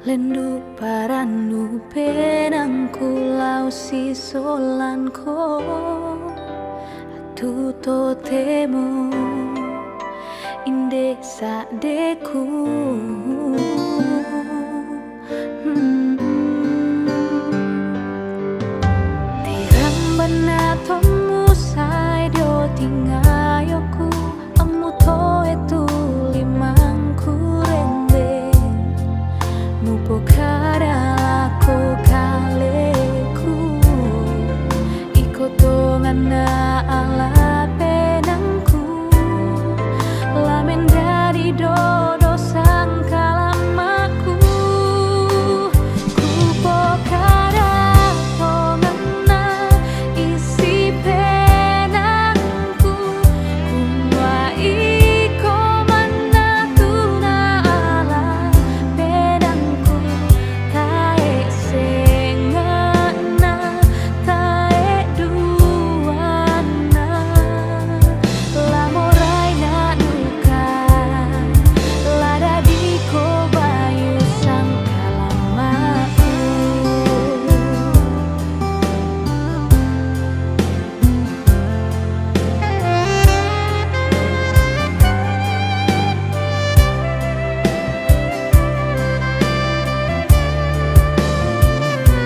Lendu paranu penangku lau si solanko atu totemo inde sadeku. Tirang bana tomu sai dio tingayoku amu to etu limangku rende mupo kara ko kaleku iko tongana ala penangku lamen dari dodo sang kalamaku kupo kara tongana isi penangku kumwa iko mana tuna ala penangku tae sengana tae duana lamorai na duka lada di ko bayu sang kalamaku.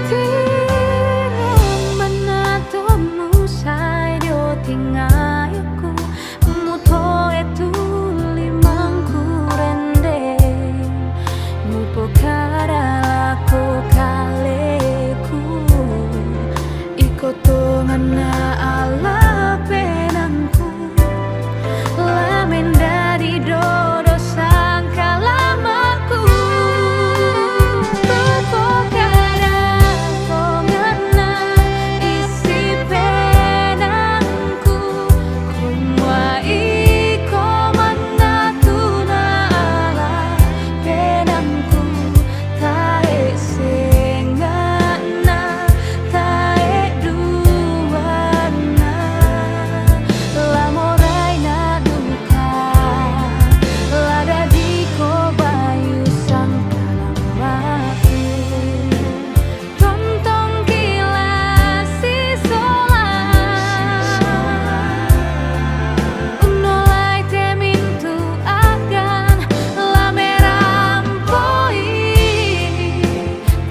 Tirang mana tomu sai dio tingayoku muto etu limangku rende mupo kara ko kaleku iko tongana ala penangku lamen dari dodo sang kalamaku kupo kara tongana isi penangku kumwa iko mana tuna ala penangku tae sengana tae duana lamorai na duka lada di ko bayu sang kalamaku. Tontong kilas si solan unolai temintu akan lamerampoi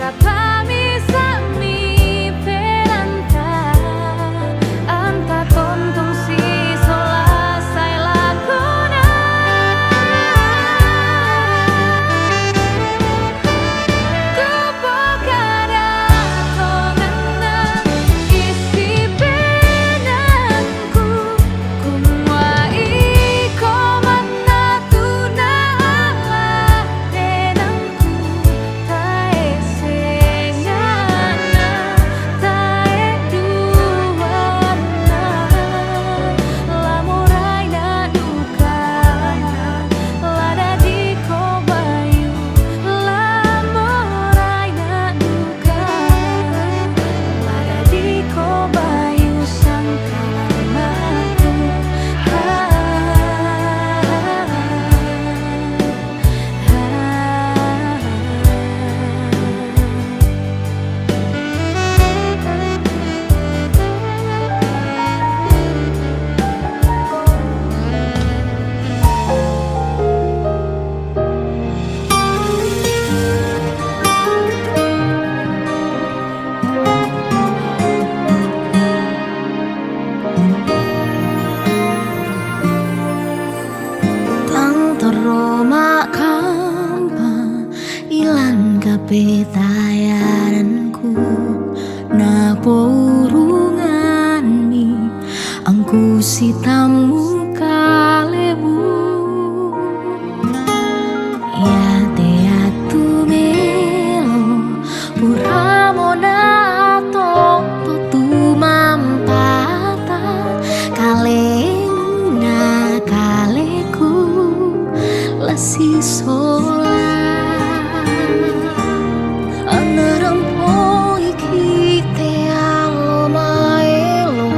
tapami sami penanta anta tontong si sola sai lakona kupo kara tongana isi penangku kumwa iko mana tuna ala penangku tae sengana tae duana lamorai na duka lada di ko bayu lamorai na duka lada di ko bayu sang kalamaku. Tang teroma kampa ilan kapetayaranku napo urungani angku si tamu kalebu ya teatu melo puramona tok tutu mampata kalena kaleku lasi sola anarampo iki te alo maelo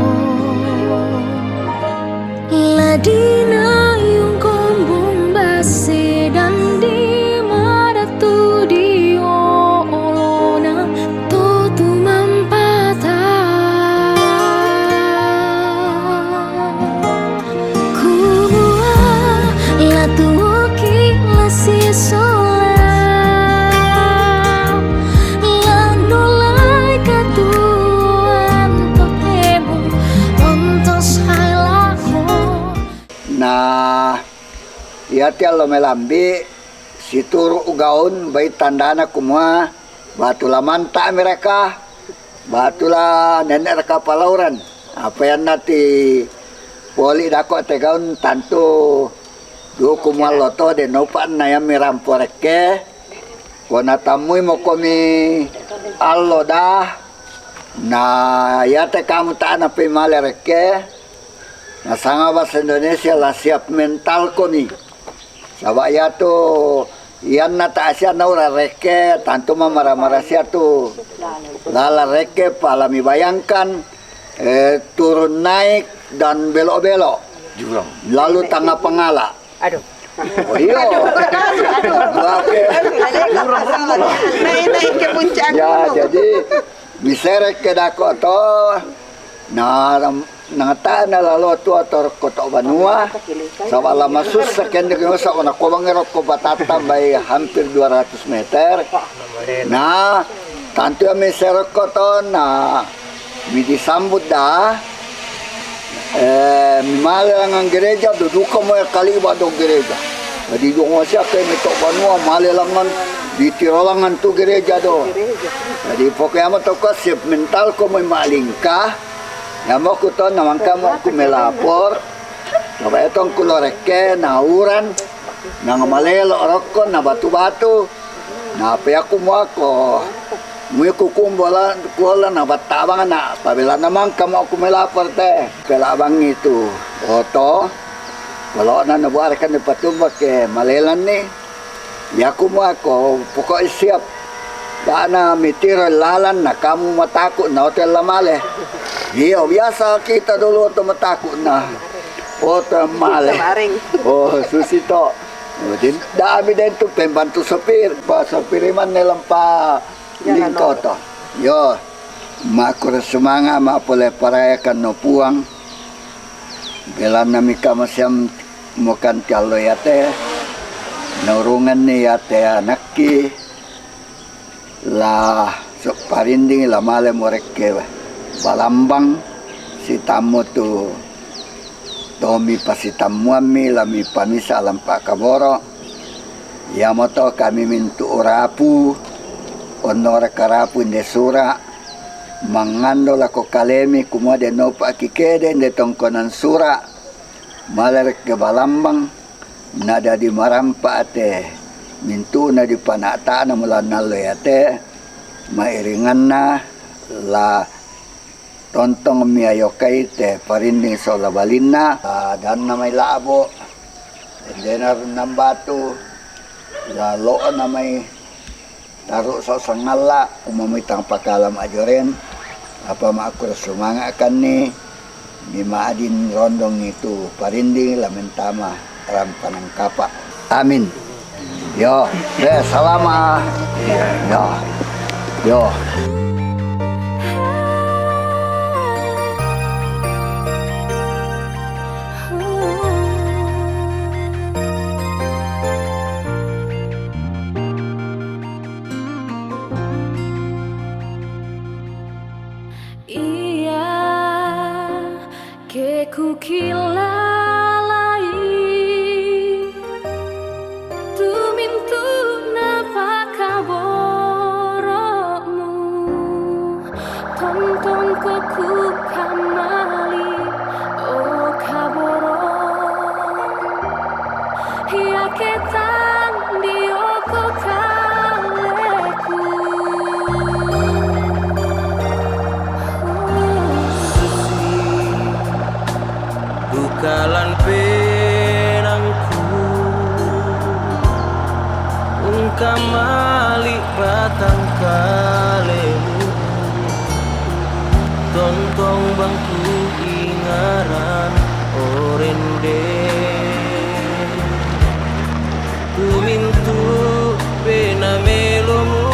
ya tialo melambi si turu ugaun bayi tandana kumua batula manta mereka batula nenek reka palauran apa yang nanti poli dako tegaun tantu do kumua loto de nopan na yang miramporeke kona tamui mo komi allo dah na ya te kamu tak na pimalereke na sanga bahasa Indonesia lah siap mental komi sabak ya tu yan na taasya na ura reke tanto marah-marah siya tu lala reke palami bayangkan turun naik dan belok-belok lalu tangga pengala Aduh. oh iya Naik ke puncak. ya jadi bisa reke dako to na nangata na lalo tu ator koto banua sabala masus sekian dengan sa ona ko bangero ko batata bay hampir 200 meter na tanto kami serok koto na disambut dah mimalang ang gereja duduk mo kali ba do gereja jadi do siya kay mito banua malelangan di tirolangan tu gereja do jadi pokoknya mo to ko sip mental ko mo malingka Namo ko to naman ka mo kumelapor. Naba itong kuloreke na uran nang malelo rokko na batu-batu. Na paya ko mo ako. Muy kukumbola kuala na batabang na pabila naman ka mo kumelapor te. Kelabang itu oto. Kalau na nabuar ka ni patubak ke malelan ni. Ya ko mo ako pokok siap. Dana mitiro lalan na kamu matakot na hotel lamale. Iya biasa kita dulu tuh matakot na hotel male. Oh susito. Din dami din tuh pembantu sopir. Pa sopiriman nilang pa lingko to. Yo makura sumanga mapole parayakan no puang. Belan nami kamasyam mukan tialo yate. Naurungan ni yate anakki. La so parinding la male moreke balambang si tamu tu tomi pasitamuami la mi pamisa lampa kaboro ya moto kami mintu urapu onora karapu inde sura mangando la ko kalemi kumode no pa kikede de tongkonan sura male ke balambang nada di marampa ate mintu na di panata na mula naloyate mairingan na la tontong miayokay te parinding so labalin na dan na may labo denar ng batu la loon na may taro sa sangala umamitang pakalam ajoren apa maakura sumanga kan ni mimaadin rondong itu parinding lamentama rampanang kapa amin. Yo, salama. Yo. Iya, ke kukilalai tumintu napakaborokmu tonton ku kamali oh kaboro ya ketang dioko kaleku bukalan penangku ungkamali batang kalemu tontong bangku ingaran orende tumintu pena melomu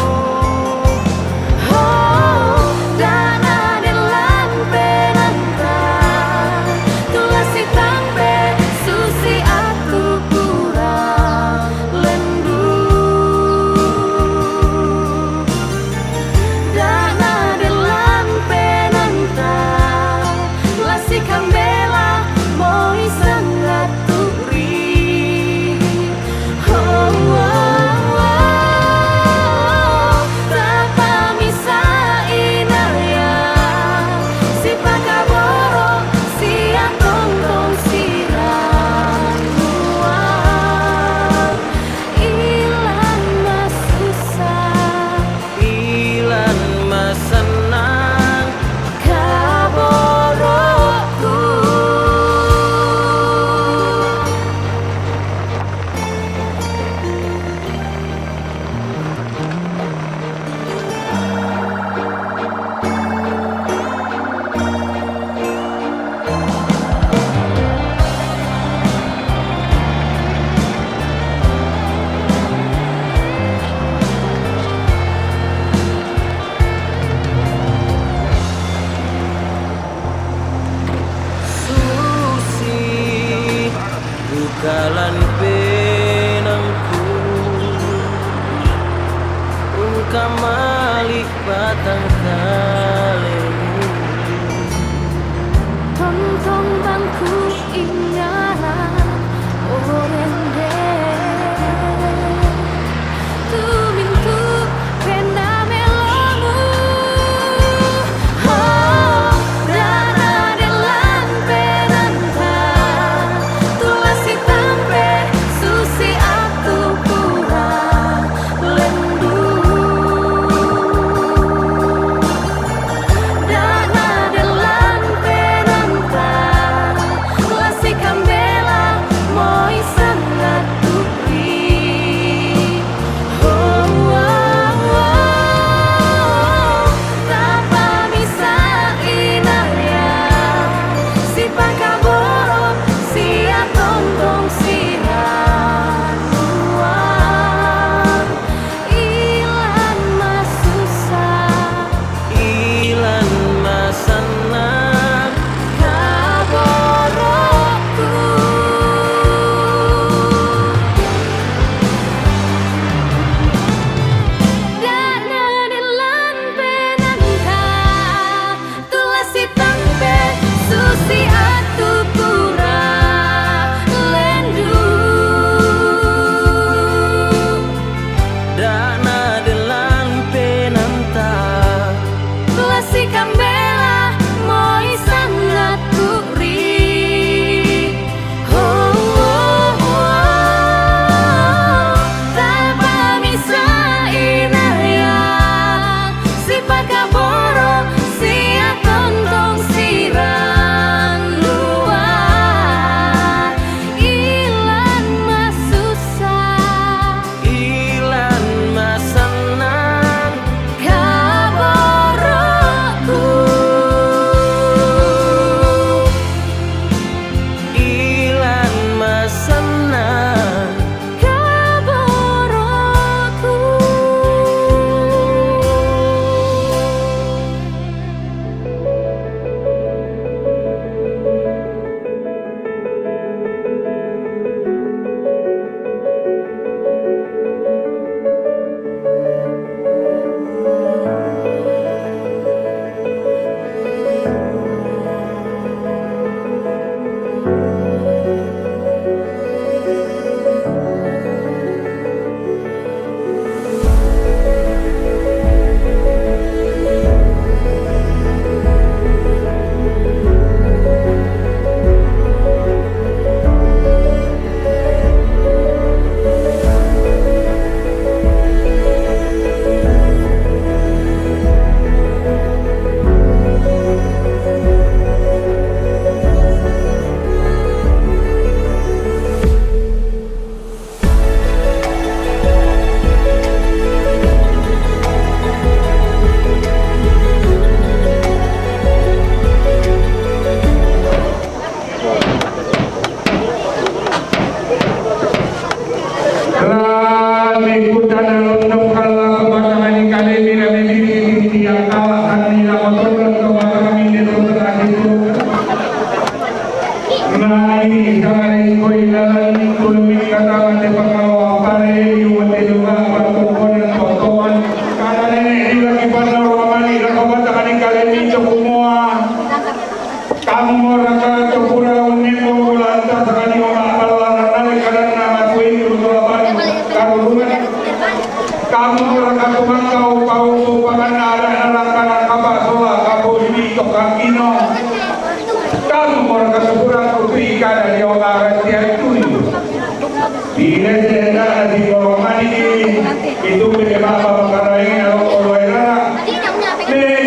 kamali batang kalemu. Tontong bangku ingaran orende Tumintu pena melomu Oh, dana delan penanta Tulasi tampe susi aku pura lendu Dana delan penanta Tulasi kambela moi sangat turi Oh, oh, oh Tapa bisa inaya Si pakaboro si atontong sihan luar Ilan masusah Ilan masanak kaboroku Dana delan penanta Tulasi tampe susi aku pura lendu dana delan penanta Tulasi kambela moi sangat turi Oh, oh, oh Tapa bisa inaya Si pakaboro si atontong siran luar Ilan masusah Ilan masanak kaboroku Ilan masanak kaboroku Kamu orang kau paman ada anak-anak kapal soa kamu ini tokakino. Kamu orang kasepura putri kada di orang tiap tui. Bila saya di bawah mani itu penyebab perkara ini kalau era.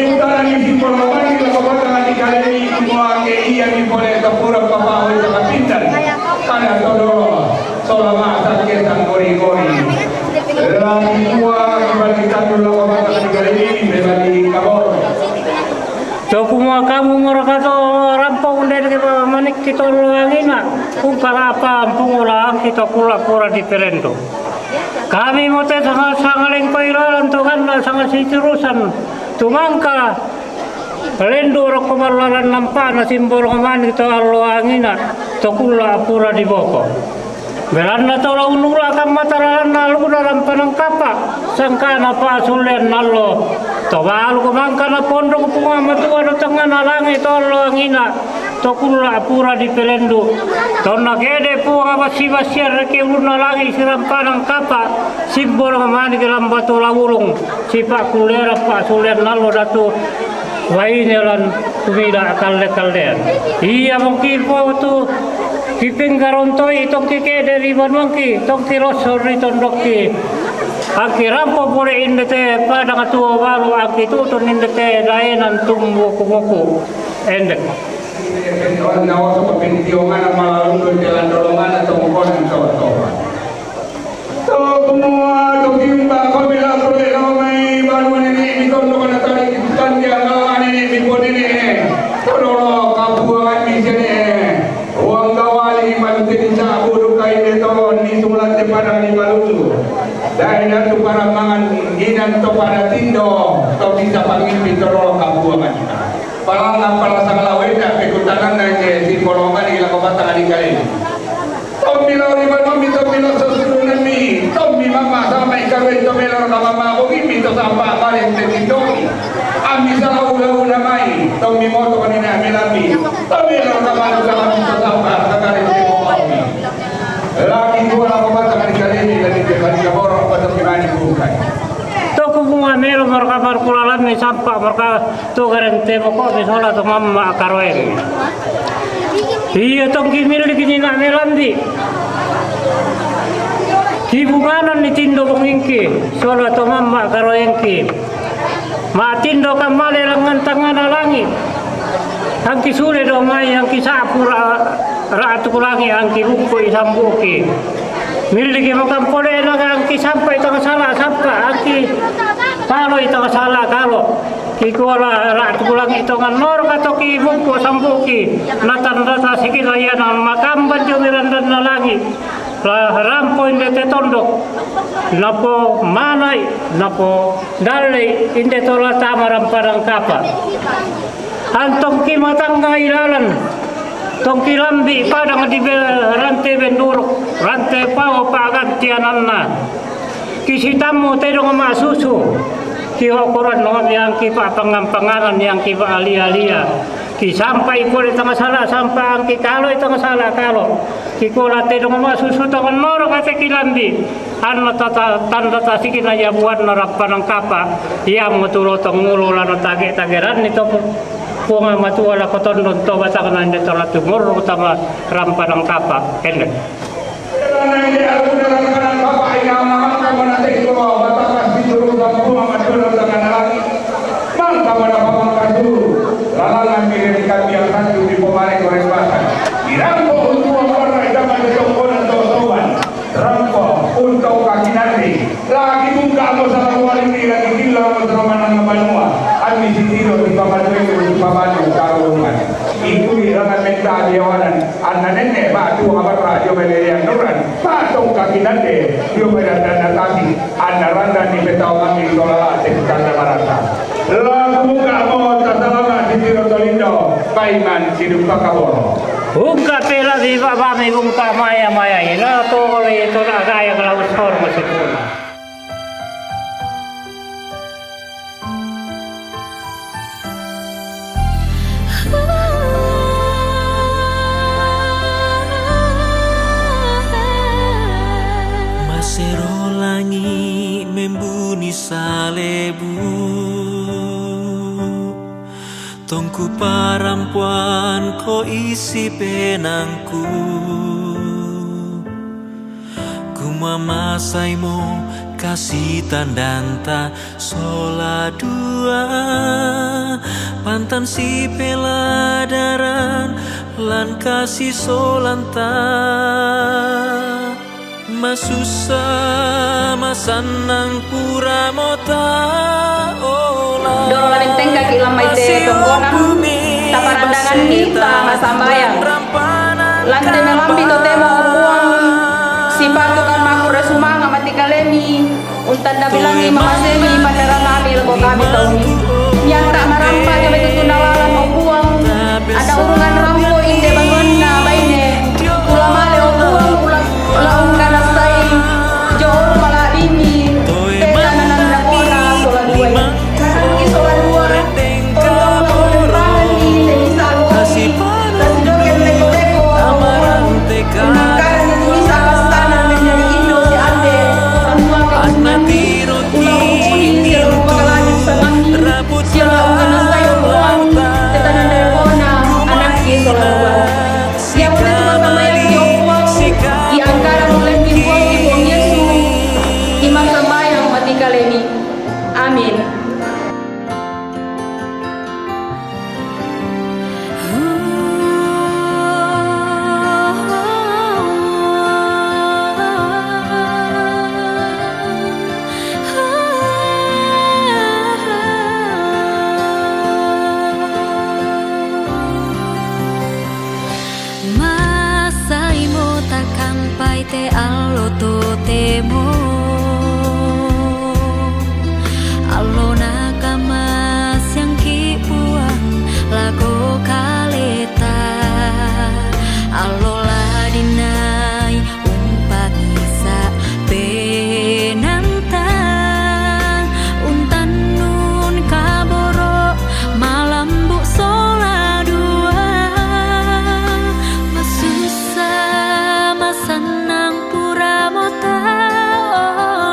Utara ni si bawah mani kalau kata di kali ini semua ke iya di boleh kapura papa oleh kapindan. Karena todo solama sakit gori-gori. Lagi tua kembali kita dulu kata di kali ini berbagi kabor. So kumwa kamu ngorakato rampong dari manik kita luangina kung karapa pungula kita pura-pura diferento. Kami mo te sangaling pailalan Tuhan na sangat siturusan tumangka lendo ro kumalalan nampa na simbol man kita luangina to kula pura di boko. Belanda tola unura kam mataran nalu dalam penangkapa sangkana pa sulen nallo toba alu mangkana pondok punga matua do tengah nalangi tolo angina tokulla pura di pelendu tonna kede punga basi-basiar reke ulun nalangi siram penangkapa simbol mamani kelam batu lawulung sipak kulera pa sulen nallo datu wainelan kumida kalle-kallean iya mungkin po tu Kiping karontoi itong kike dari banwangki, tong tirosor ni tondokki. Aki rampo pure indete pada ngatuo baru aki tutun indete daenan tumbu kumuku. Endek. Orang nawa sa pagpintiungan ang malalunod nilang dolongan at tumukon ang tawa-tawa. So, kumuha, tumimba ko bilang problema may baru nini, mitondo ko na tali kitan niya, kawan nini, mipo nini. Tololo, kabuangan misya nini. Uang kawali malutin sa aburo kayo nito ni sulat di parang ni maluto. Dahil nato para mangan inan to para tindo to bisa pangin pitoro kabuangan kita. Parang ang para sa kalawin na pekutanan na si Polongan ila ko bata kali kali. Tom milaw ni mano mito milaw sa sulunan mi. Tom mi mama sa may karwen to milaw ka mama ko mito sa pa parin tetindo. Ami sa ulaw-ulaw may tom mi moto kanina milami. Tom milaw ka mano sa mito sa pa kakarin mo kami. Lagi ko na ko bata kali kali ni kali ka boro pa sa kimani bukan. Toko bunga mero marka barkulalan ni sampa marka to garante mo ko bisola to mamma karoen. Iya tong kimil kini na melandi. Hibunganan ni tindo bongingki sola to mamma karoenki. Ma tindo kamale langan tangan langit. Angki sule do mai angki sapura raatu kulangi angki ruko isambuki. Miliki makam pole na angki sampai tang salah sampai angki kalau itu salah kalau kikuala raatu kulangi itu nganor kato ki buku sambuki natan rasa sikit layanan makam banjo miranda nalangi rampo inde tondok napo manai napo dalai inde tola tamaram padang kapa antong ki matangga ilalan tongki lambi padang di rantai bendur rantai pao pagantian anna kisi tamu tedong ma susu ki hokoran no yang ki pa pangampangaran yang ki pa alia-alia ki sampai ko tengah salah sampai ki kalau tengah salah kalau ki ko la tedong ma susu tong nor kate ki lambi anna tata tanda tasiki na ya buat narapan kapa yang mutulo tong ngulo lano tage-tageran ni to Punga matuala kotondon to bata kana inde tola tumur utama rampanang kapa ende. Karena ini aku dalam kanan kapa ina mangka manate ko bata kas bijuru sa punga matuala dengan lagi. Mangka mana pamang kasu. Lalangan kiri kami yang satu di pemare kores basan. Dirampo untuk orang ida maju tongkonan to sowan. Rampo untuk kaki nanti. Lagi buka mo sa wali ni lagi kilo mo sa manang banua. Ami sitiro di papadwe di pabadu karungan. Iku irangan menta diawanan. Anna nene batu kabar radio melerian nuran. Patong kaki nande. Dio berada natasi. Anna randa di betau kami tolala sekanda marata. Lagu buka mo tasalama sitiro tolindo. Paiman sidup kakaboro. Buka pera di baba may bungka maya-maya. Ina to kole ito na gaya kalawis kor masipuna. Masero langit membuni salebu Tongku parampuan ko isi penangku Kumamasay mo kasih tandanta sola dua Pantan si peladaran lan kasih solanta Masusa masanang pura mota ola Doro labenteng kaki lamai te tongkonam taparandangan kita masambayang Lante melambi to temo buang Simpatu kan maku resumanga mati kalemi Untan da bilangi mamasemi pandarang kami lego kami tauni Yang tak marampa kami tutunalalan mau buang Ada urungan rampo inde bangunan na baine Kula male o buang kula Amin. Masaimo takampai te allo to temo allo nakamas yang kipuang lago kaleta allo ladinai umpat nisa penantang untan nun kaboro malam bu sola dua masusah masanang pura mota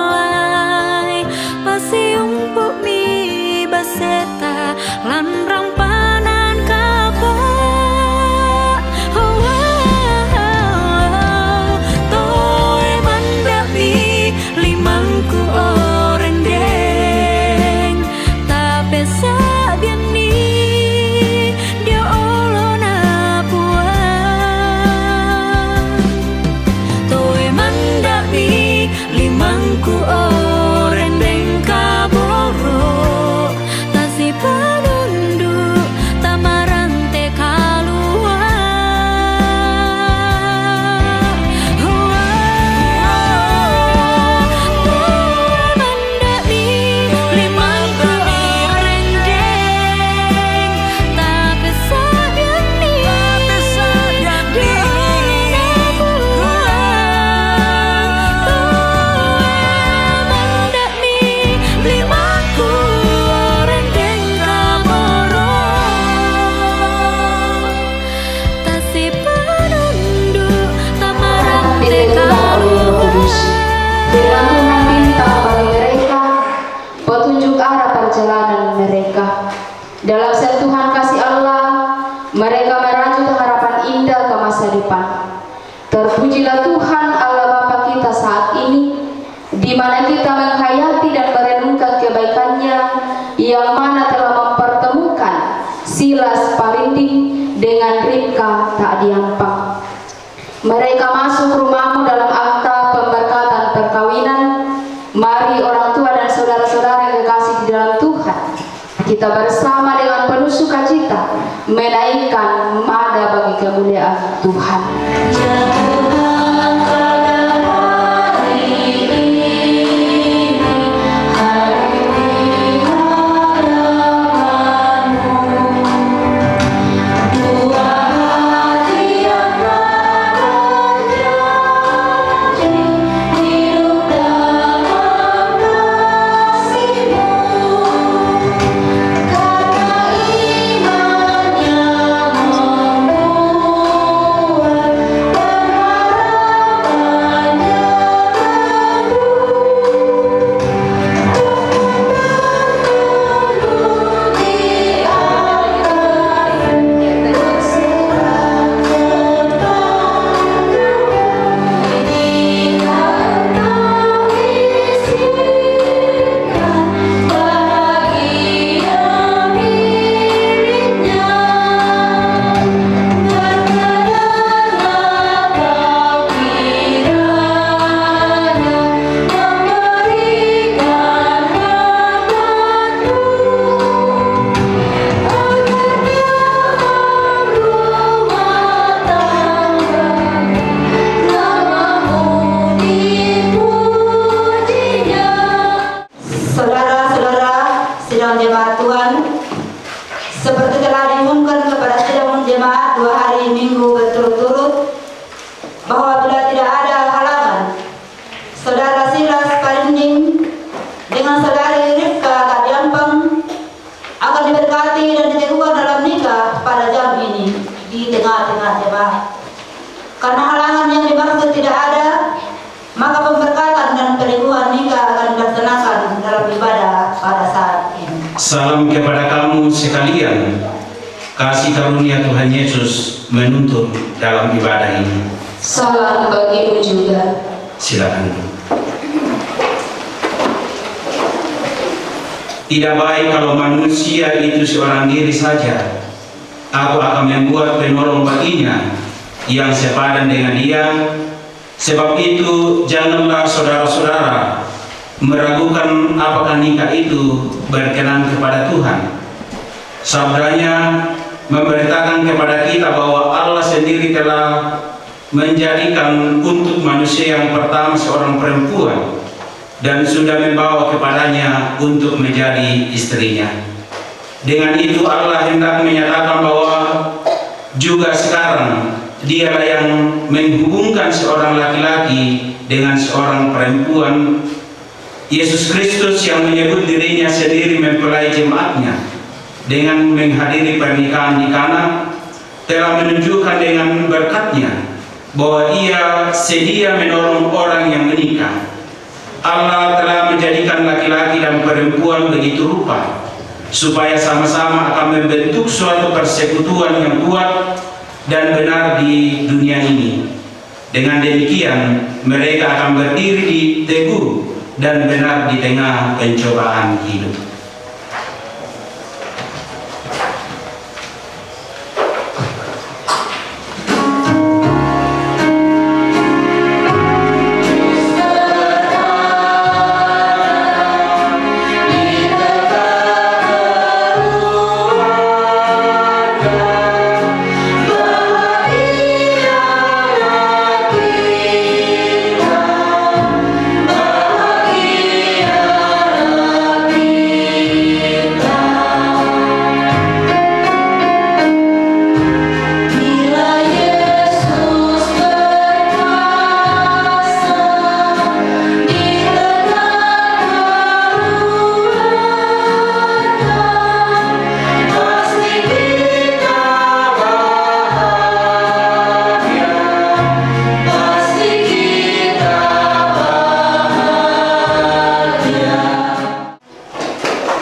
olai pasi umpuk mi baseta lan rampanan kapo toe mandami limangku orendeng tapi sabiani dia olona puang toe mandami limangku orendeng kaboro tasi panundu tamarante kaluar toe mandami limangku orendeng tapi sabiani dia olona puang mandami limangku orendeng kaboro tasi panundu tamarante Diperintah oleh Roh Kudus. Firman Tuhan minta bagi mereka petunjuk arah perjalanan mereka. Dalam sentuhan kasih Allah, mereka merajut harapan indah ke masa depan. Terpujilah Tuhan Allah Bapa kita saat ini, di mana kita menghayati dan merenungkan kebaikan-Nya yang mana telah mempertemukan Silas Parinding dengan Ribka tak diampang. Mereka masuk rumahmu dalam akta pemberkatan perkawinan. Mari orang tua dan saudara-saudara yang kekasih di dalam Tuhan, kita bersama dengan penuh sukacita menaikkan nada bagi kemuliaan Tuhan. Karena halangan yang dimaksud tidak ada, maka pemberkatan dan peneguhan nikah akan dilaksanakan dalam ibadah pada saat ini. Salam kepada kamu sekalian. Kasih karunia Tuhan Yesus menuntun dalam ibadah ini. Salam bagimu juga. Silakan. Tidak baik kalau manusia itu seorang diri saja. Aku akan membuat penolong baginya yang sepadan dengan dia. Sebab itu janganlah saudara-saudara meragukan apakah nikah itu berkenan kepada Tuhan. Sabdanya memberitakan kepada kita bahwa Allah sendiri telah menjadikan untuk manusia yang pertama seorang perempuan dan sudah membawa kepadanya untuk menjadi istrinya. Dengan itu Allah hendak menyatakan bahwa juga sekarang dialah yang menghubungkan seorang laki-laki dengan seorang perempuan. Yesus Kristus yang menyebut dirinya sendiri mempelai jemaatnya dengan menghadiri pernikahan di Kana telah menunjukkan dengan berkatnya bahwa ia sedia menolong orang yang menikah. Allah telah menjadikan laki-laki dan perempuan begitu rupa supaya sama-sama akan membentuk suatu persekutuan yang kuat dan benar di dunia ini. Dengan demikian mereka akan berdiri teguh dan benar di tengah pencobaan hidup.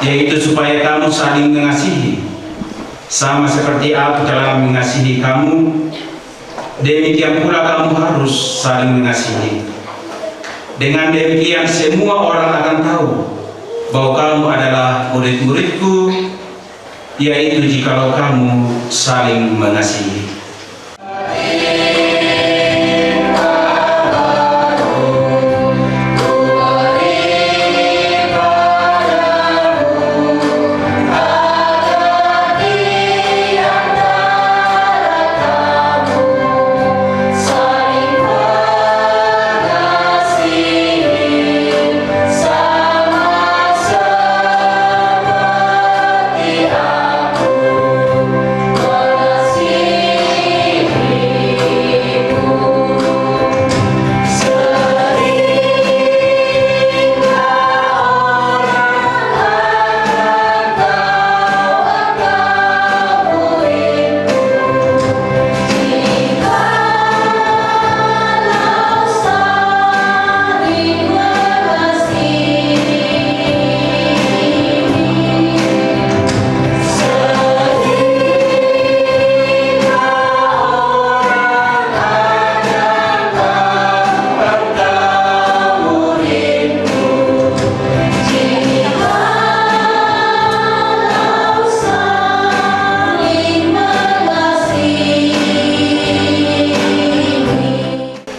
Yaitu supaya kamu saling mengasihi, sama seperti aku telah mengasihi kamu, demikian pula kamu harus saling mengasihi. Dengan demikian semua orang akan tahu bahwa kamu adalah murid-muridku, yaitu jikalau kamu saling mengasihi.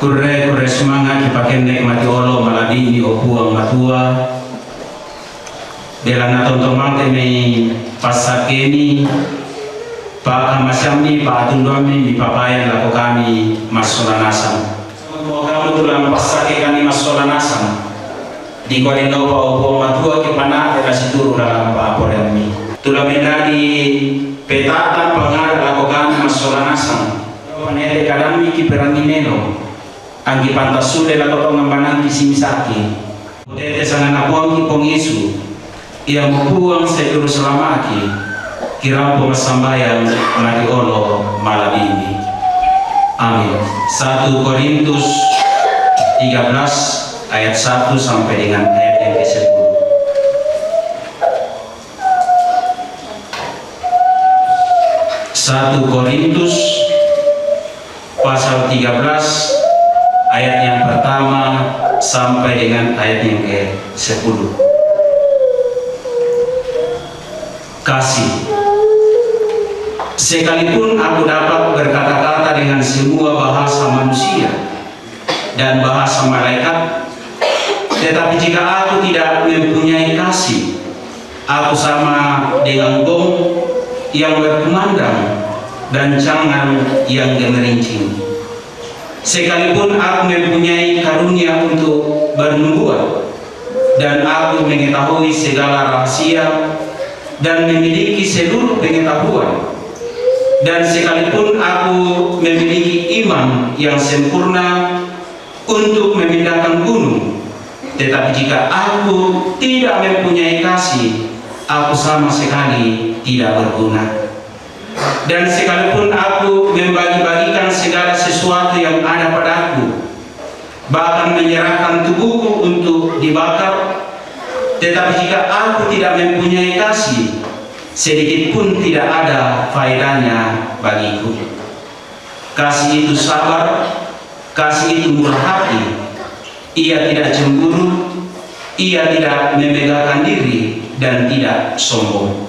Kure semangat dipakai nikmati olo maladini opuang matua belana tontomang temi pasakeni pa kamasami pa atundami di papayan lako kami masolanasam. Kamu tulang pasake kami masolanasam di korino pa opuang matua kipana era situru dalam pa aporemi tulang menjadi petatan pangar lako kami masolanasam panele kadami kiperanginelo anggi pantasude la totong ngambanang kisimisaki udete sangan apuang kipong Yesu yang membuang seluruh selamaki kirampo masambayang nadi olo malam ini. Amin. 1 Korintus 13 ayat 1 sampai dengan ayat yang ke-10. 1 Korintus pasal 13 ayat yang pertama sampai dengan ayat yang ke-10. kasih. Sekalipun aku dapat berkata-kata dengan semua bahasa manusia dan bahasa malaikat, tetapi jika aku tidak mempunyai kasih, aku sama dengan gong yang berkumandang dan cangan yang gemerincing. Sekalipun aku mempunyai karunia untuk bernubuat dan aku mengetahui segala rahasia dan memiliki seluruh pengetahuan, dan sekalipun aku memiliki iman yang sempurna untuk memindahkan gunung, tetapi jika aku tidak mempunyai kasih, aku sama sekali tidak berguna. Dan sekalipun aku membagi-bagikan segala sesuatu yang ada padaku, bahkan menyerahkan tubuhku untuk dibakar, tetapi jika aku tidak mempunyai kasih, sedikit pun tidak ada faedahnya bagiku. Kasih itu sabar, kasih itu murah hati, ia tidak cemburu, ia tidak memegahkan diri dan tidak sombong.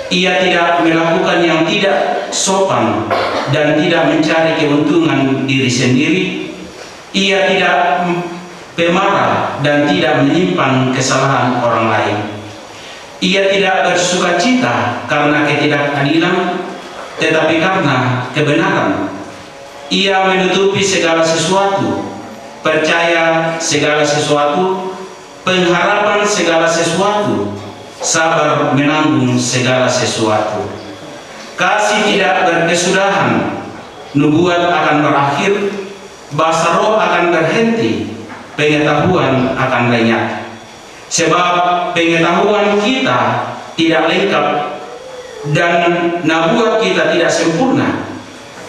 Ia tidak melakukan yang tidak sopan dan tidak mencari keuntungan diri sendiri. Ia tidak pemarah dan tidak menyimpan kesalahan orang lain. Ia tidak bersuka cita karena ketidakadilan, tetapi karena kebenaran. Ia menutupi segala sesuatu, percaya segala sesuatu, pengharapan segala sesuatu, sabar menanggung segala sesuatu. Kasih tidak berkesudahan, nubuat akan berakhir, bahasa roh akan berhenti, pengetahuan akan lenyap. Sebab pengetahuan kita tidak lengkap dan nubuat kita tidak sempurna.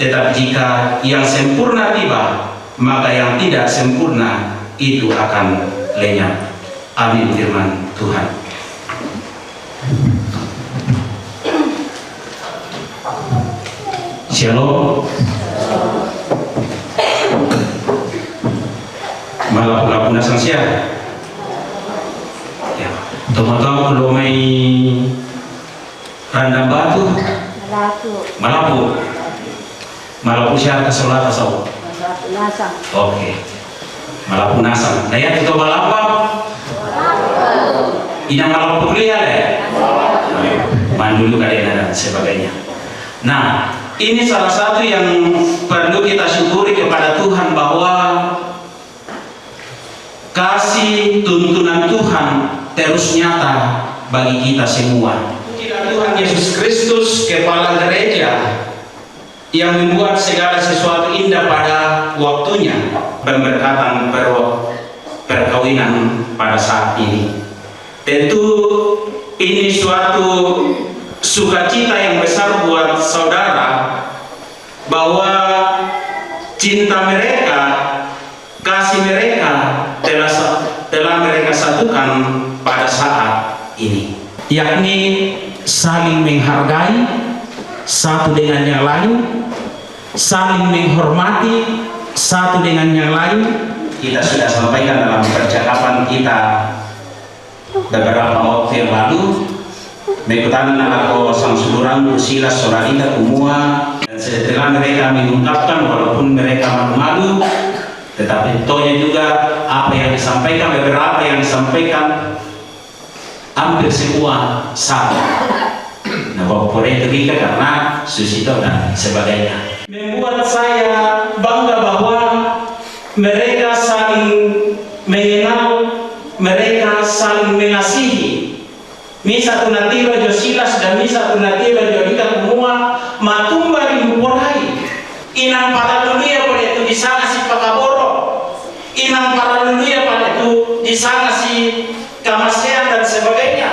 Tetapi jika yang sempurna tiba, maka yang tidak sempurna itu akan lenyap. Amin firman Tuhan. Shalom. Malam nasang siya. Tumataw ko may randang batu. Malapu. Malapu siya kasulata sa. Nasang. Okay. Malapu nasang. Daya ito malapap. Inang malapu lihat ya. Mandulu kadena dan sebagainya. Nah, ini salah satu yang perlu kita syukuri kepada Tuhan, bahwa kasih tuntunan Tuhan terus nyata bagi kita semua. Tidak Tuhan Yesus Kristus, kepala gereja, yang membuat segala sesuatu indah pada waktunya, pemberkatan perkawinan pada saat ini. Tentu ini suatu sukacita yang besar buat saudara, bahwa cinta mereka, kasih mereka telah mereka satukan pada saat ini, yakni saling menghargai satu dengan yang lain, saling menghormati satu dengan yang lain. Kita sudah sampaikan dalam percakapan kita beberapa waktu yang lalu, mengikutan aku sang suluran Silas Soradita Kumua, dan setelah mereka mengungkapkan walaupun mereka malu-malu, tetapi tonya juga apa yang disampaikan, beberapa yang disampaikan hampir semua sama. Nah, Bapak itu kita karena susito dan sebagainya. Membuat saya bangga bahwa mereka saling mengenal, mereka saling mengasihi. Misa tunatiro Josilas dan misa tunatiro Jodika Kumua matumba di Luporai. Inang para dunia pada itu di sana si Pakaboro. Inang para dunia pada itu di sana si Kamasean dan sebagainya.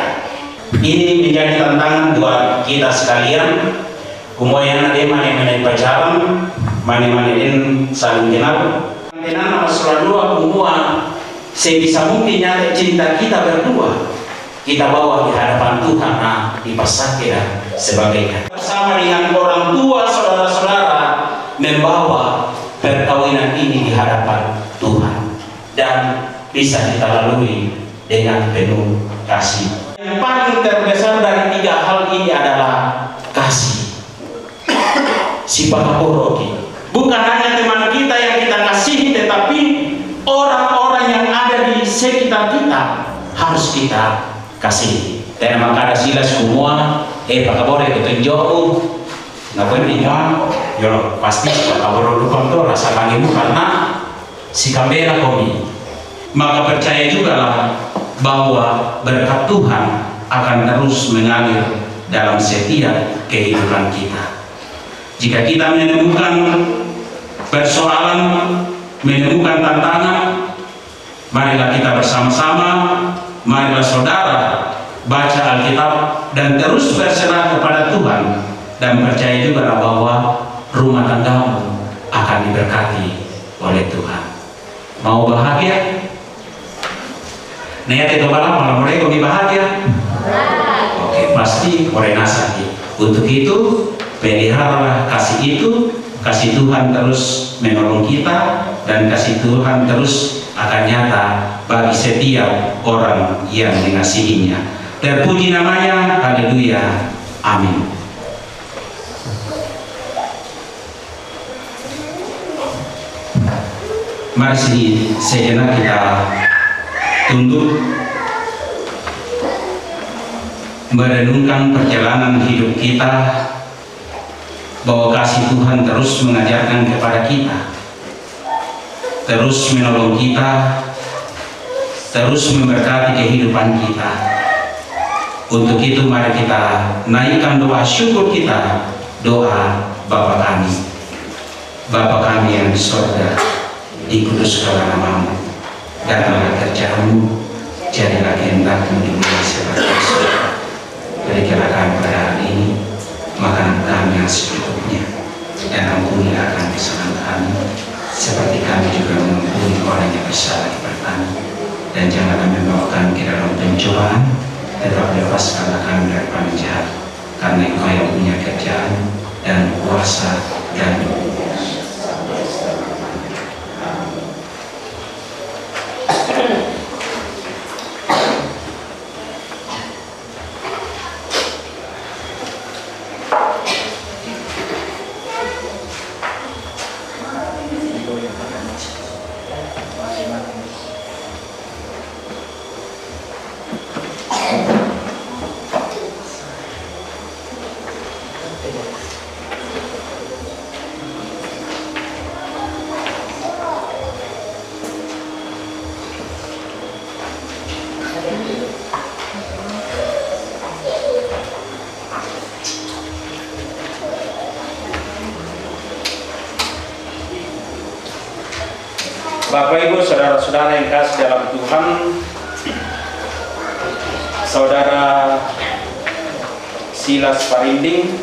Ini menjadi tantangan buat kita sekalian. Kumuyana dia mana-mana pacaran, mana-mana saling kenal. Kenal nama Suradua Kumua, sebisa mungkin nyata cinta kita berdua kita bawa di hadapan Tuhan, dipasang dan sebagainya. Bersama dengan orang tua, saudara-saudara, membawa perkawinan ini di hadapan Tuhan dan bisa kita lalui dengan penuh kasih. Yang paling terbesar dari tiga hal si pakaporoki. Bukan hanya teman kita yang kita kasihi, tetapi orang-orang yang ada di sekitar kita harus kita kasihi. Dan maka ada Silas semua, pakapore ketunjuk, ngapain iman, yo pasti pakapore lupa tuh rasa kangenmu karena si kambera komi. Maka percaya juga lah bahwa berkat Tuhan akan terus mengalir dalam setiap kehidupan kita. Jika kita menemukan persoalan, menemukan tantangan, marilah kita bersama-sama, marilah saudara baca Alkitab dan terus berserah kepada Tuhan, dan percaya juga bahwa rumah tanggamu akan diberkati oleh Tuhan. Mau bahagia? Niat itu malam malam mereka bahagia. Oke, pasti oleh nasati. Untuk itu peliharalah kasih itu. Kasih Tuhan terus menolong kita, dan kasih Tuhan terus akan nyata bagi setiap orang yang mengasihinya. Terpuji namanya, haleluya, amin. Mari sejenak kita tunduk merenungkan perjalanan hidup kita, bahwa kasih Tuhan terus mengajarkan kepada kita, terus menolong kita, terus memberkati kehidupan kita. Untuk itu mari kita naikkan doa syukur kita, doa Bapa kami. Bapa kami yang di surga, dikuduskanlah namamu, datanglah kerjaanmu, jadilah kehendak-Mu di bumi seperti di surga. Berikanlah kami pada hari ini makanan kami yang secukupnya, dan ampunilah akan kesalahan kami, seperti kami juga mengampuni orang yang bersalah kepada kami. Dan janganlah membawa kami ke dalam pencobaan, tetapi lepaskanlah kami dari yang jahat, karena Engkau yang punya kerjaan dan kuasa dan Bapak Ibu, saudara-saudara yang kasih dalam Tuhan, saudara Silas Parinding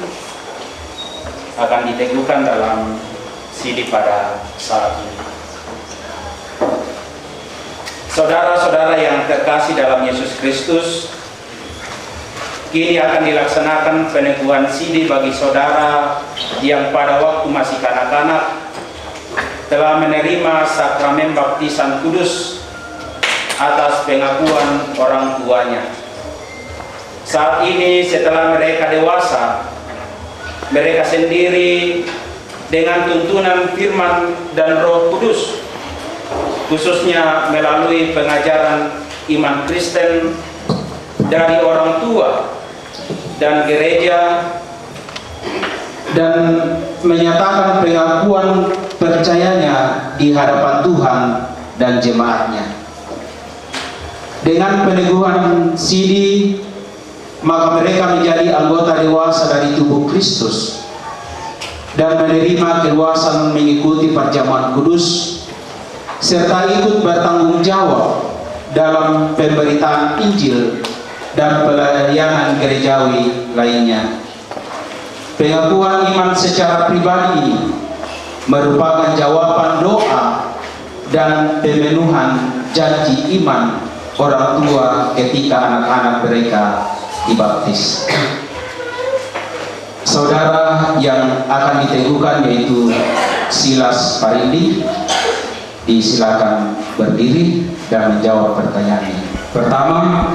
akan diteguhkan dalam sidi pada saat ini. Saudara-saudara yang terkasih dalam Yesus Kristus, kini akan dilaksanakan peneguhan sidi bagi saudara yang pada waktu masih kanak-kanak telah menerima sakramen baptisan kudus atas pengakuan orang tuanya. Saat ini setelah mereka dewasa, mereka sendiri dengan tuntunan firman dan Roh Kudus, khususnya melalui pengajaran iman Kristen dari orang tua dan gereja, dan menyatakan pengakuan percayanya di hadapan Tuhan dan jemaatnya. Dengan peneguhan sidi, maka mereka menjadi anggota dewasa dari tubuh Kristus dan menerima keluasan mengikuti perjamuan kudus, serta ikut bertanggung jawab dalam pemberitaan Injil dan pelayanan gerejawi lainnya. Pengakuan iman secara pribadi ini merupakan jawaban doa dan pemenuhan janji iman orang tua ketika anak-anak mereka dibaptis. Saudara yang akan diteguhkan yaitu Silas Parinding, disilakan berdiri dan menjawab pertanyaan ini. Pertama,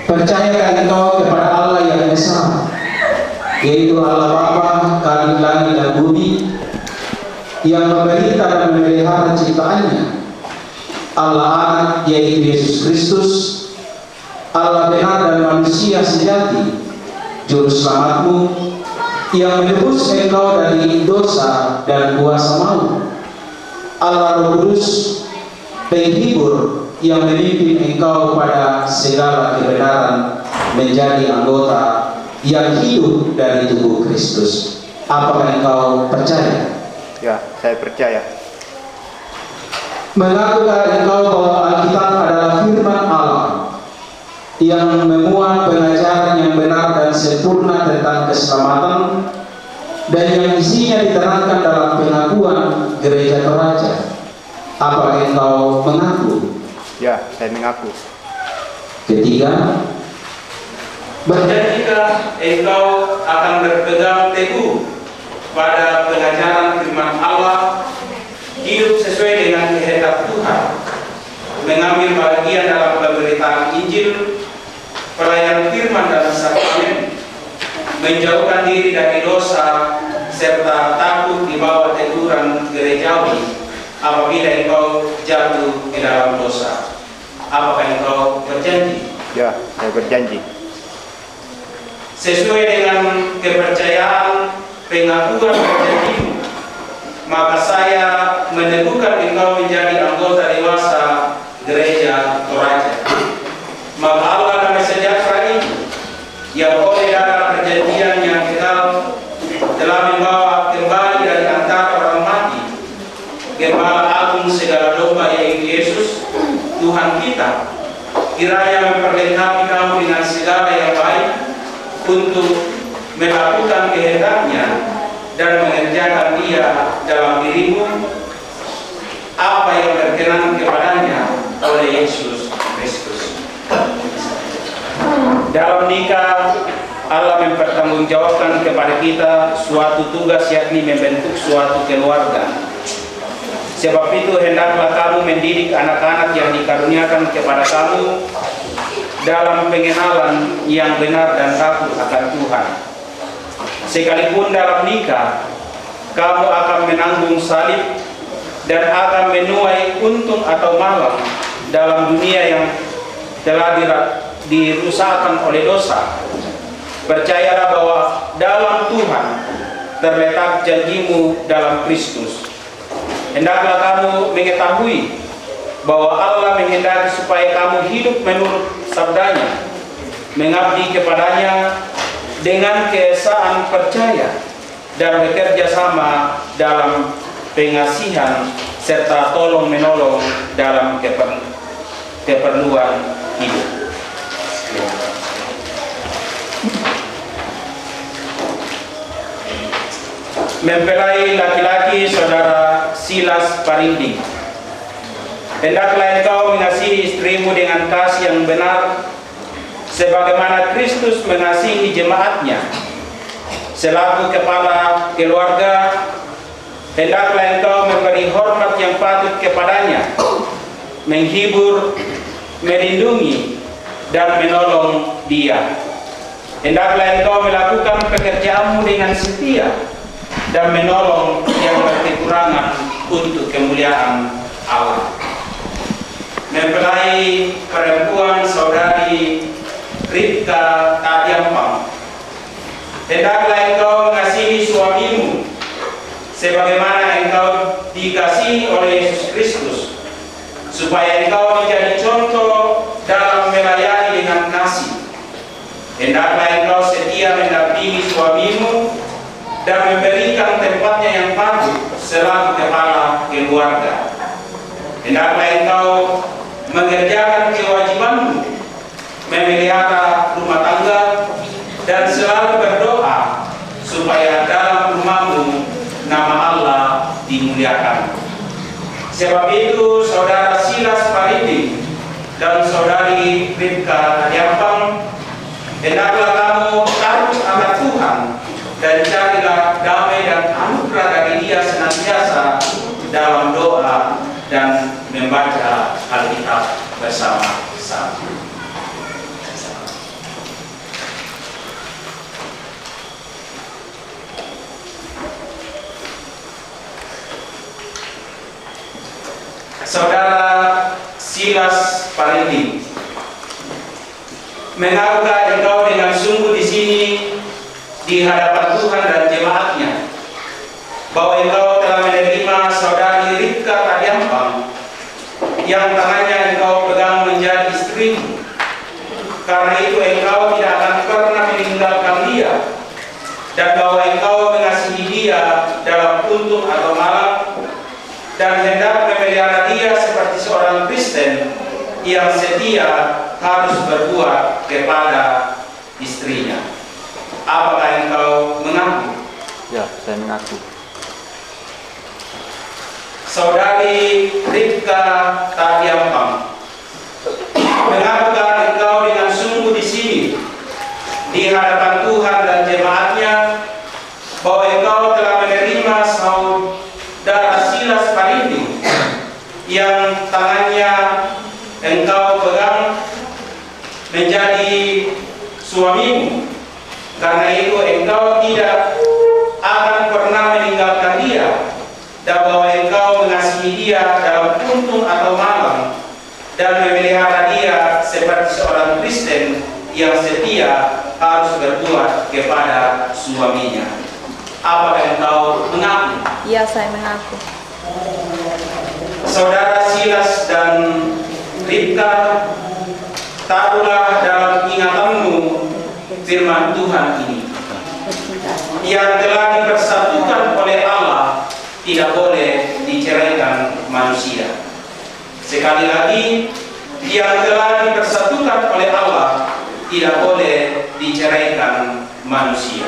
percayakan engkau kepada Allah yang Esa, yaitu Allah Bapa, Khalid langit dan bumi, yang memerintah dan memelihara ciptaannya, Allah Anak yaitu Yesus Kristus, Allah benar dan manusia sejati, Juru Selamatmu, yang menebus engkau dari dosa dan kuasa maut, Allah Roh Kudus, penghibur yang memimpin engkau pada segala kebenaran menjadi anggota yang hidup dari tubuh Kristus. Apakah engkau percaya? Ya, saya percaya. Mengakukah engkau bahwa Alkitab adalah firman Allah yang memuat pengajaran yang benar dan sempurna tentang keselamatan dan yang isinya diterangkan dalam pengakuan gereja Toraja? Apakah engkau mengaku? Ya, saya mengaku. Ketiga, berjanjikah engkau akan berpegang teguh pada pengajaran firman Allah, hidup sesuai dengan kehendak Tuhan, mengambil bagian dalam pemberitaan Injil, pelayanan firman dan sakramen, menjauhkan diri dari dosa, serta takut di bawah teguran gerejawi apabila engkau jatuh di dalam dosa? Apakah engkau berjanji? Ya, saya berjanji. Sesuai dengan kepercayaan pengakuan perjanjian, maka saya meneguhkan engkau menjadi anggota dewasa gereja Toraja. Maka Allah Damai Sejahtera itu, yang oleh darah perjanjian yang kekal telah membawa kembali dari antara orang mati Gembala Agung segala domba yaitu Yesus Tuhan kita, kiranya memperlengkapi kamu dengan segala yang baik untuk melakukan kehendaknya dan mengerjakan Dia dalam dirimu apa yang berkenan kepadanya oleh Yesus Kristus. Dalam nikah, Allah mempertanggungjawabkan kepada kita suatu tugas, yakni membentuk suatu keluarga. Sebab itu hendaklah kamu mendidik anak-anak yang dikaruniakan kepada kamu dalam pengenalan yang benar dan takut akan Tuhan. Sekalipun dalam nikah, kamu akan menanggung salib dan akan menuai untung atau malang dalam dunia yang telah dirusakkan oleh dosa. Percayalah bahwa dalam Tuhan terletak janjimu dalam Kristus. Hendaklah kamu mengetahui bahwa Allah menghendaki supaya kamu hidup menurut sabdanya, mengabdi kepadanya dengan keesaan percaya dan bekerja sama dalam pengasihan serta tolong menolong dalam keperluan hidup. Mempelai laki-laki saudara Silas Parinding, hendaklah engkau mengasihi istrimu dengan kasih yang benar, sebagaimana Kristus mengasihi jemaatnya. Selaku kepala keluarga, hendaklah engkau memberi hormat yang patut kepadanya, menghibur, melindungi, dan menolong dia. Hendaklah engkau melakukan pekerjaanmu dengan setia dan menolong yang berkekurangan untuk kemuliaan Allah. Mempelai perempuan saudari Ripka Tadiampang, hendaklah engkau mengasihi suamimu sebagaimana engkau dikasihi oleh Yesus Kristus, supaya engkau menjadi contoh dalam melayani dengan kasih. Hendaklah engkau setia mendampingi suamimu dan memberikan tempatnya yang patut selaku kepala keluarga. Hendaklah engkau mengerjakan kewajibanmu, memelihara rumah tangga, dan selalu berdoa supaya dalam rumahmu nama Allah dimuliakan. Sebab itu saudara Silas Parinding dan saudari Ripka Tadiampang, hendaklah kamu takut akan Tuhan dan carilah damai dan anugerah dari Dia senantiasa dalam doa dan membaca Alkitab bersama-sama. Saudara Silas Parinding, mengakukah engkau dengan sungguh di sini di hadapan Tuhan dan jemaatnya bahwa engkau telah menerima saudari Ribka Tadiampang yang tangannya engkau pegang menjadi istrimu? Karena itu engkau tidak akan pernah meninggalkan dia, dan bahwa engkau mengasihi dia dalam kuntum atau malam, dan hendak memelihara dia seperti seorang Kristen yang setia harus berbuat kepada istrinya. Apakah engkau mengaku? Ya, saya mengaku. Saudari Ribka Tadiampang, mengakukah engkau dengan sungguh di sini di hadapan Tuhan dan jemaatnya bahwa engkau telah menerima saudara Silas Parinding yang tangannya engkau pegang menjadi suamimu? Karena itu engkau tidak akan pernah meninggalkan dia, dan bahwa engkau mengasihi dia dalam kuntum atau malam, dan memelihara dia seperti seorang Kristen yang setia harus berbuat kepada suaminya. Apakah engkau mengaku? Ya, saya mengaku. Saudara Silas dan Ribka, taruhlah dalam ingatanmu firman Tuhan ini. Yang telah dipersatukan oleh Allah tidak boleh diceraikan manusia. Sekali lagi, yang telah dipersatukan oleh Allah tidak boleh diceraikan manusia.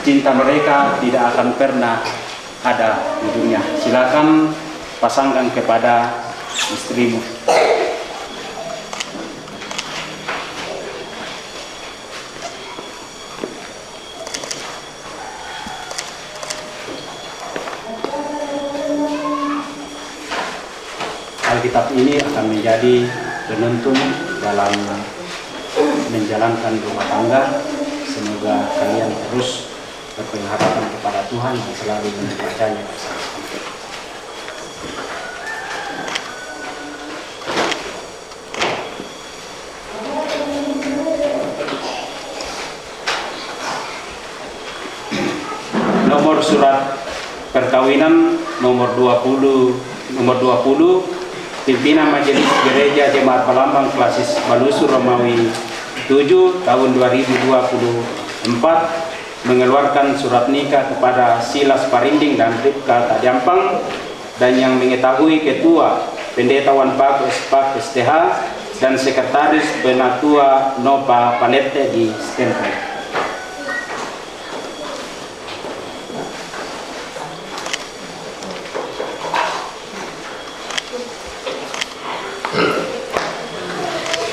Cinta mereka tidak akan pernah ada ujungnya. Silakan pasangkan kepada istrimu. Alkitab ini akan menjadi penuntun dalam menjalankan rumah tangga. Semoga kalian terus berpengharapan kepada Tuhan dan selalu membacanya bersama-sama. Nomor surat perkawinan nomor 20 pimpinan Majelis Gereja Jemaat Palambang Klasis Balusu Romawi 7 tahun 2024 mengeluarkan surat nikah kepada Silas Parinding dan Ribka Tadiampang, dan yang mengetahui Ketua Pendeta Wanpak Espak STH dan Sekretaris Penatua Nova Panete di Stenpai.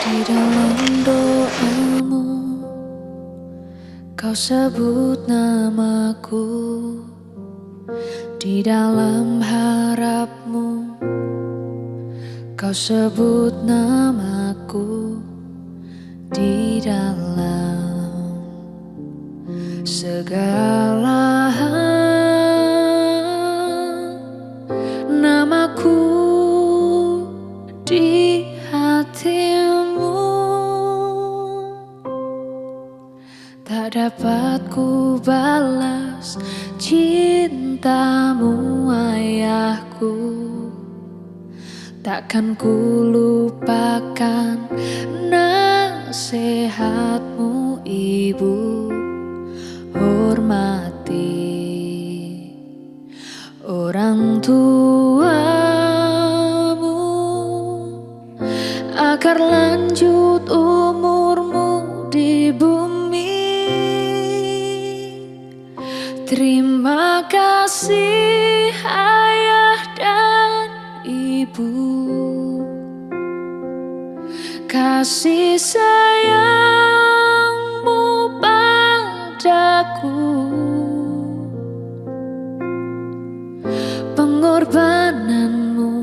Di dalam doamu Kau sebut namaku, di dalam harapmu Kau sebut namaku, di dalam segala hal namaku di hatimu tak dapat padaku. Takkan ku lupakan nasihatmu, Ibu. Hormati orang tuamu agar lanjut umurmu di bumi. Terima kasih ayah dan ibu, kasih sayangmu padaku, pengorbananmu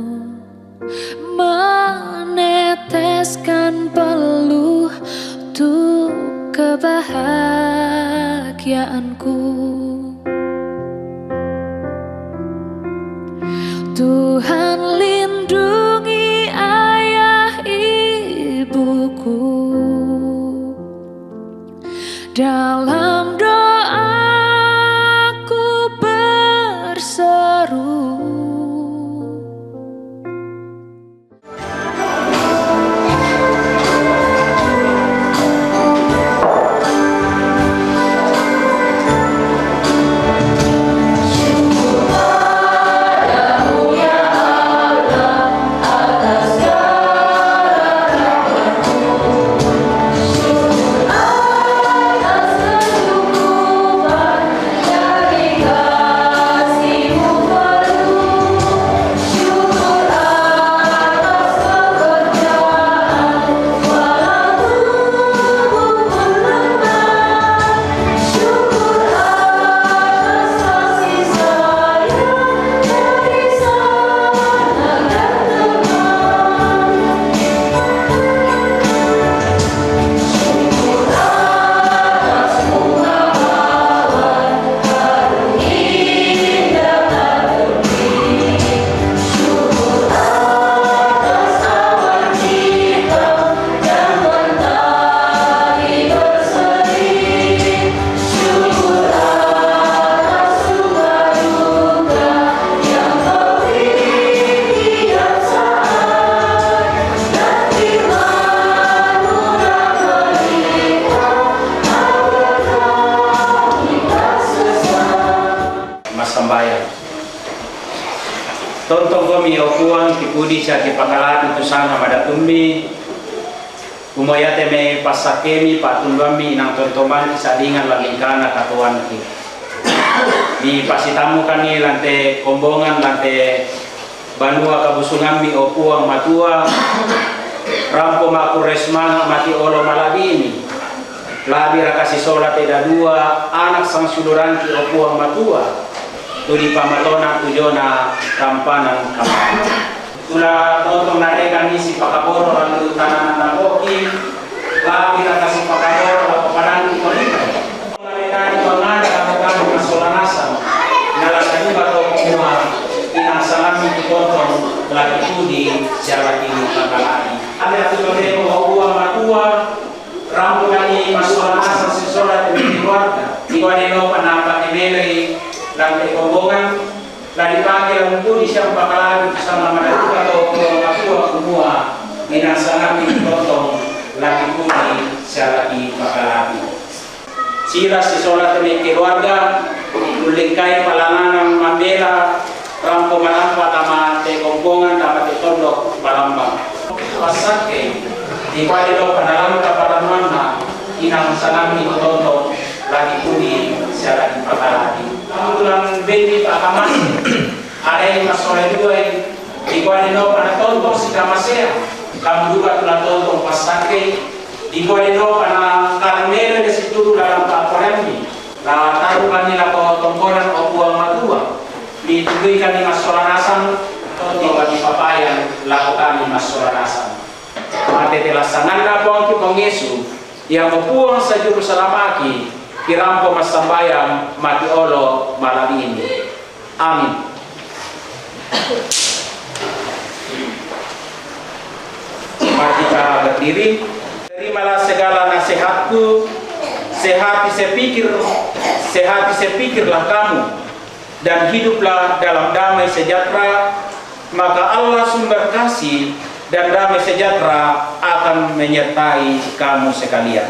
meneteskan peluh untuk kebahagiaanku. Tuhan lindungi ayah ibuku, dalam doaku berseru. Tonton kami okuang kipudi sa kipakalaan itu sana pada tumbi umoyate me pasakemi patungami nang tontoman sadingan lalingkana katuan ki di pasitamu kani lante kombongan lante banua kabusungami okuang matua rampo maku resmanga mati olo malabini labi rakasi sola teda dua anak sang suluranki okuang matua tuli pamatona tujona rampanan kamar. Tula totong narekan isi pakaboro lalu tanaman naboki, labi kasih pakaboro lalu padangi kolika. Narekan pangada kamu masolanasan, nalasan juga toko semua inasalami dipotong lagi tudi siapa kini pakalani. Ada tu demo uang matua, rampungani masolanasan sesolat di keluarga. Iwan eno panampak emeli dan kekombongan dan dipanggil untuk siapa bakalan bersama mereka atau ketua semua minasana ditotong lagi puni siapa bakalan sila sesolat demi keluarga ulingkai palangan membela rampo malampa tama kekombongan dapat ditondok malamba pasake di pada padalam kapalaman inang sanami ditotong lagi puni siapa bakalan tulang bendi Pak Kamas ada yang masalah dua ikuan ino pada tonton si Kamasea kamu juga telah tonton pasake ikuan ino pada karmel di situ dalam Pak Korembi lah taruhan nila ko tongkonan o buang matua dituduhkan di masalah nasan tonton di papayan lakukan di masalah nasan mati telah sangat lapang ki pengesu yang membuang sejuru selamaki kirampo masambayang mati olo malam ini. Amin. Mari kita berdiri. Terimalah segala nasihatku, sehati sepikirlah kamu, dan hiduplah dalam damai sejahtera maka Allah sumber kasih dan damai sejahtera akan menyertai kamu sekalian.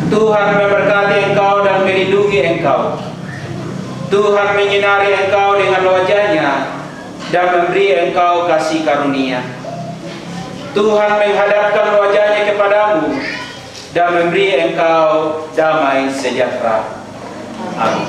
Tuhan memberkati engkau dan melindungi engkau. Tuhan menyinari engkau dengan wajah-Nya dan memberi engkau kasih karunia. Tuhan menghadapkan wajah-Nya kepadamu dan memberi engkau damai sejahtera. Amin.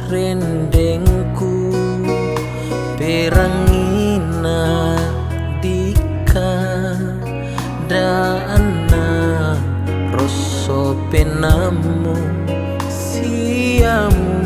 Rendengku perangina dika dana rasa penamu siamu